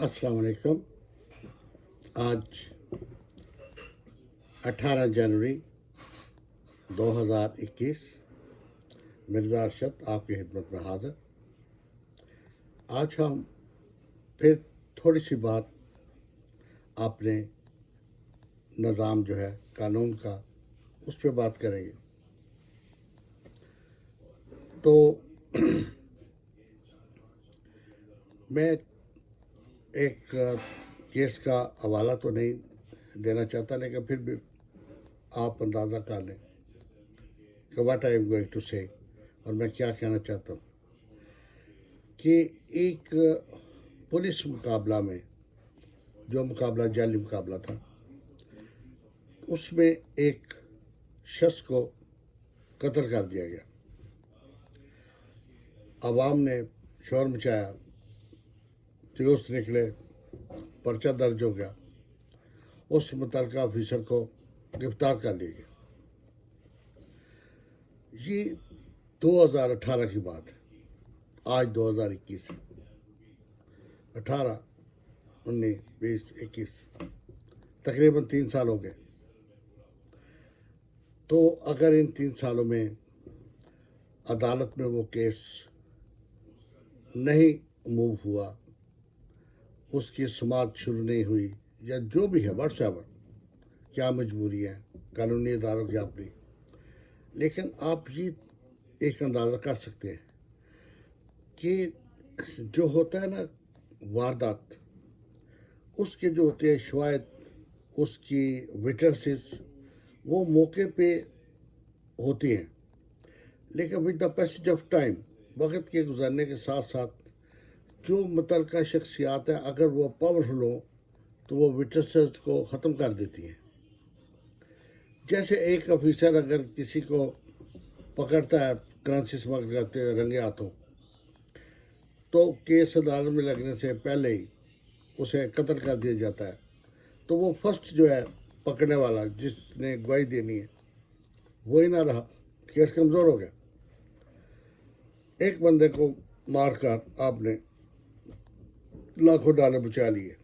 अस्सलाम वालेकुम। आज 18 जनवरी 2021 मिर्ज़ा अरशद आपकी खिदमत में हाज़िर। आज हम फिर थोड़ी सी बात अपने निज़ाम जो है कानून का उस पर बात करेंगे। तो मैं एक केस का हवाला तो नहीं देना चाहता, लेकिन फिर भी आप अंदाज़ा कर लें कि what I am going to say, और मैं क्या कहना चाहता हूँ कि एक पुलिस मुकाबला में, जो मुकाबला जाली मुकाबला था, उसमें एक शख्स को कत्ल कर दिया गया। आवाम ने शोर मचाया, जुलूस निकले, पर्चा दर्ज हो गया, उस मुतल्लिका ऑफिसर को गिरफ्तार कर लिया गया। ये 2018 की बात है। आज 2021 18, 19, 20, 21 तकरीबन 3 साल हो गए। तो अगर इन 3 सालों में अदालत में वो केस नहीं मूव हुआ, उसकी समाअत शुरू नहीं हुई, या जो भी है व्हाट्सएवर, क्या मजबूरी है कानूनी इदारों की अपनी, लेकिन आप ये एक अंदाज़ा कर सकते हैं कि जो होता है ना वारदात, उसके जो होते हैं शवायद, उसकी विटनेसेस वो मौके पे होती हैं, लेकिन with the passage of time, वक्त के गुजरने के साथ साथ जो मुतल्लिका शख्सियात हैं, अगर वो पावरफुल हो तो वो विटनेसेस को ख़त्म कर देती हैं। जैसे एक ऑफिसर अगर किसी को पकड़ता है करेंसी स्मगल करते हुए रंगे हाथों, तो केस अदालत में लगने से पहले ही उसे कत्ल कर दिया जाता है। तो वो फर्स्ट जो है पकड़ने वाला, जिसने गवाही देनी है, वही ना रहा, केस कमज़ोर हो गया। एक बंदे को मारकर आपने लाखों डॉलर बचा लिए,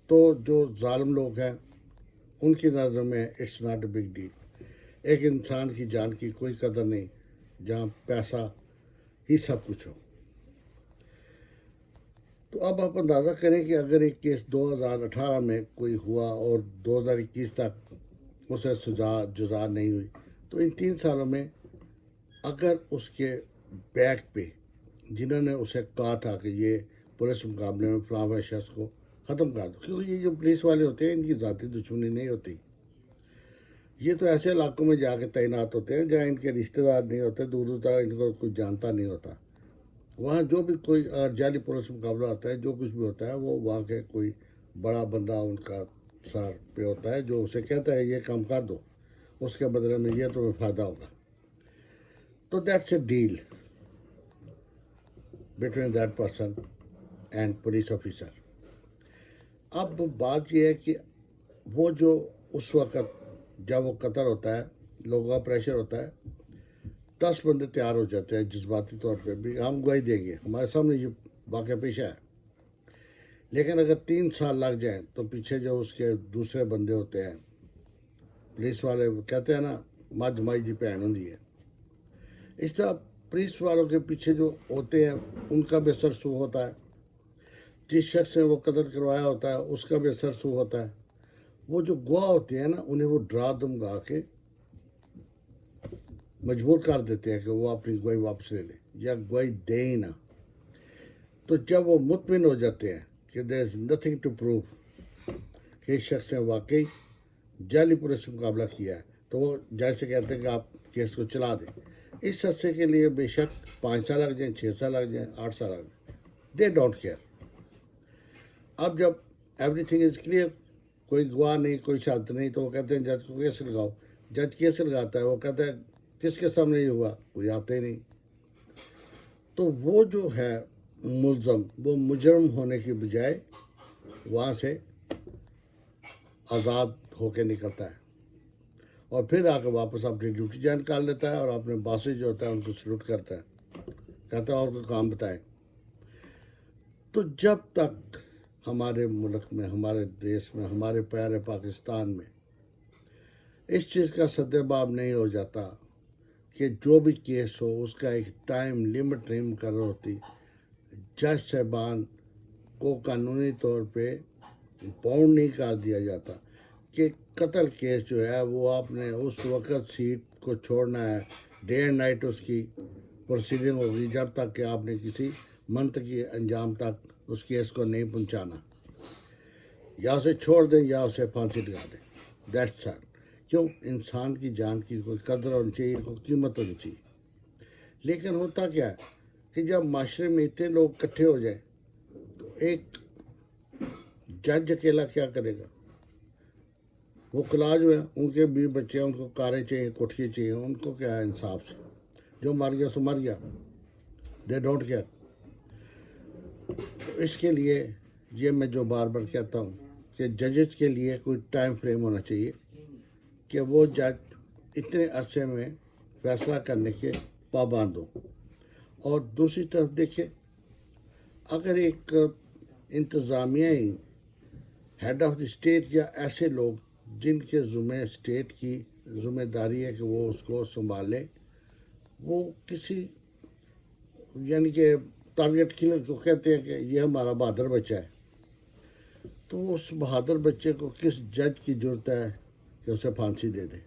तो जो जालिम लोग हैं उनकी नज़र में it's not a big deal. एक इंसान की जान की कोई कदर नहीं जहाँ पैसा ही सब कुछ हो। तो अब आप अंदाज़ा करें कि अगर एक केस 2018 में कोई हुआ और 2021 तक उसे सजा जुजा नहीं हुई, तो इन 3 सालों में अगर उसके बैक पे जिन्होंने उसे कहा था कि ये पुलिस मुकाबले में फलां शख्स को ख़त्म कर दो, क्योंकि ये जो पुलिस वाले होते हैं इनकी ज़ाती दुश्मनी नहीं होती, ये तो ऐसे इलाकों में जाके तैनात होते हैं जहाँ इनके रिश्तेदार नहीं होते, दूर दूर तक इनको कोई जानता नहीं होता। वहाँ जो भी कोई जाली पुलिस मुकाबला होता है, जो कुछ भी होता है, वो वहाँ के कोई बड़ा बंदा उनका सर पे होता है जो उसे कहता है ये काम कर दो, उसके बदले में ये तुम्हें फ़ायदा होगा। तो that's a deal between that person and police officer. अब बात यह है कि वो जो उस वक़्त जब वो कत्ल होता है, लोगों का प्रेशर होता है, 10 बंदे तैयार हो जाते हैं जज्बाती तौर पे भी, हम गवाही देंगे, हमारे सामने ये वाक़या पेश है। लेकिन अगर 3 साल लग जाएं तो पीछे जो उसके दूसरे बंदे होते हैं, पुलिस वाले, वो कहते हैं ना मज माई दी भैन होंदी है, इस तरह पुलिस वालों के पीछे जो होते हैं उनका भी असर सू होता है, जिस शख्स ने वो कत्ल करवाया होता है उसका भी असर सू होता है। वो जो गवाह होते हैं ना, उन्हें वो डरा धमका के मजबूर कर देते हैं कि वो अपनी गवाही वापस ले लें या गवाही दें ही ना। तो जब वो मुतमिन हो जाते हैं कि there is nothing to prove कि इस शख्स ने वाकई जाली पुलिस मुकाबला किया है, तो वो जैसे कहते हैं कि आप केस को चला दें। इस हादसे के लिए बेशक 5 साल लग जाएँ, 6 साल लग जाएँ, 8 साल लग जाएँ, दे डोंट केयर। अब जब एवरीथिंग इज़ क्लियर, कोई गवाह नहीं, कोई शहादत नहीं, तो वो कहते हैं जज को केस लगाओ। जज केस लगाता है, वो कहता है किसके सामने ये हुआ, कोई आते ही नहीं। तो वो जो है मुल्ज़म, वो मुजरम होने की बजाय वहाँ से आज़ाद होकर निकलता है और फिर आकर वापस अपनी ड्यूटी ज्वाइन कर लेता है और अपने बॉसेस जो होता है उनको सल्यूट करता है, कहता है और कोई काम बताएं। تو جب تک ہمارے ملک میں، ہمارے دیش میں، ہمارے پیارے پاکستان میں اس چیز کا سدباب نہیں ہو جاتا کہ جو بھی کیس ہو اس کا ایک ٹائم لمٹ نہیں مقرر ہوتی، جج صاحبان کو قانونی طور پہ باؤنڈ نہیں کر دیا جاتا کہ قتل کیس جو ہے وہ آپ نے اس وقت سیٹ کو چھوڑنا ہے، ڈے اینڈ نائٹ اس کی پروسیڈنگ ہوگی جب تک کہ آپ نے کسی منطقی انجام تک اس کیس کو نہیں پہنچانا، یا اسے چھوڑ دیں یا اسے پھانسی لگا دیں، دیٹس آل۔ کیوں؟ انسان کی جان کی کوئی قدر ہونی چاہیے، کوئی قیمت ہونی چاہیے۔ لیکن ہوتا کیا ہے کہ جب معاشرے میں اتنے لوگ اکٹھے ہو جائیں تو ایک جج اکیلا کیا کرے گا؟ وہ کلا جو ہے ان کے بھی بچے ہیں، ان کو کاریں چاہیے، کوٹھیاں چاہیے، ان کو کیا ہے انصاف سے، جو مر گیا سو مر گیا، دے ڈونٹ کیئر۔ تو اس کے لیے یہ میں جو بار بار کہتا ہوں کہ ججز کے لیے کوئی ٹائم فریم ہونا چاہیے کہ وہ جج اتنے عرصے میں فیصلہ کرنے کے پابند ہو۔ اور دوسری طرف دیکھیں، اگر ایک انتظامیہ he had of the state یا ایسے لوگ جن کے ذمہ اسٹیٹ کی ذمہ داری ہے کہ وہ اس کو سنبھالیں، وہ کسی یعنی کہ ٹارگیٹ کلر کو کہتے ہیں کہ یہ ہمارا بہادر بچہ ہے، تو اس بہادر بچے کو کس جج کی ضرورت ہے کہ اسے پھانسی دے دے؟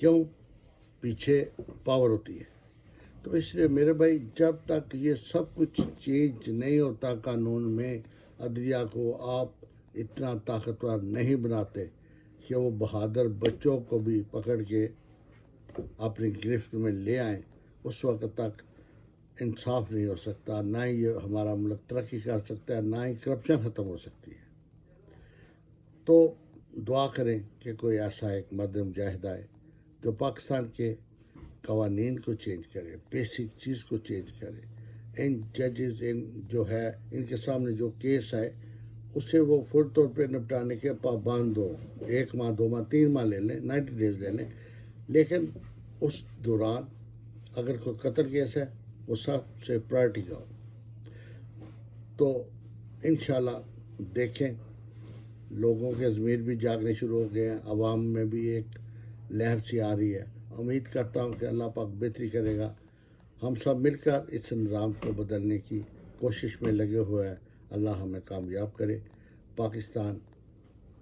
کیوں؟ پیچھے پاور ہوتی ہے۔ تو اس لیے میرے بھائی، جب تک یہ سب کچھ چینج نہیں ہوتا قانون میں، عدلیہ کو آپ اتنا طاقتور نہیں بناتے کہ وہ بہادر بچوں کو بھی پکڑ کے اپنی گرفت میں لے آئیں، اس وقت تک انصاف نہیں ہو سکتا، نہ ہی یہ ہمارا ملک ترقی کر سکتا ہے، نہ ہی کرپشن ختم ہو سکتی ہے۔ تو دعا کریں کہ کوئی ایسا ایک مرد مجاہد آئے جو پاکستان کے قوانین کو چینج کرے، بیسک چیز کو چینج کرے، ان ججز جو ہے ان کے سامنے جو کیس ہے اسے وہ فوری طور پہ نپٹانے کے پابند ہو، 1 ماہ 2 ماہ 3 ماہ لے لیں، 90 ڈیز لے لیں، لیکن اس دوران اگر کوئی قتل کیس ہے وہ سب سے پرائرٹی کا ہو۔ تو انشاءاللہ دیکھیں، لوگوں کے ضمیر بھی جاگنے شروع ہو گئے ہیں، عوام میں بھی ایک لہر سی آ رہی ہے۔ امید کرتا ہوں کہ اللہ پاک بہتری کرے گا۔ ہم سب مل کر اس نظام کو بدلنے کی کوشش میں لگے ہوئے ہیں۔ اللہ ہمیں کامیاب کرے۔ پاکستان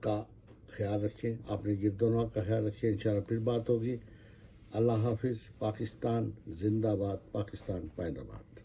کا خیال رکھیں، اپنے گرد و نواح کا خیال رکھیں، انشاءاللہ پھر بات ہوگی۔ اللہ حافظ۔ پاکستان زندہ باد، پاکستان پائندہ باد۔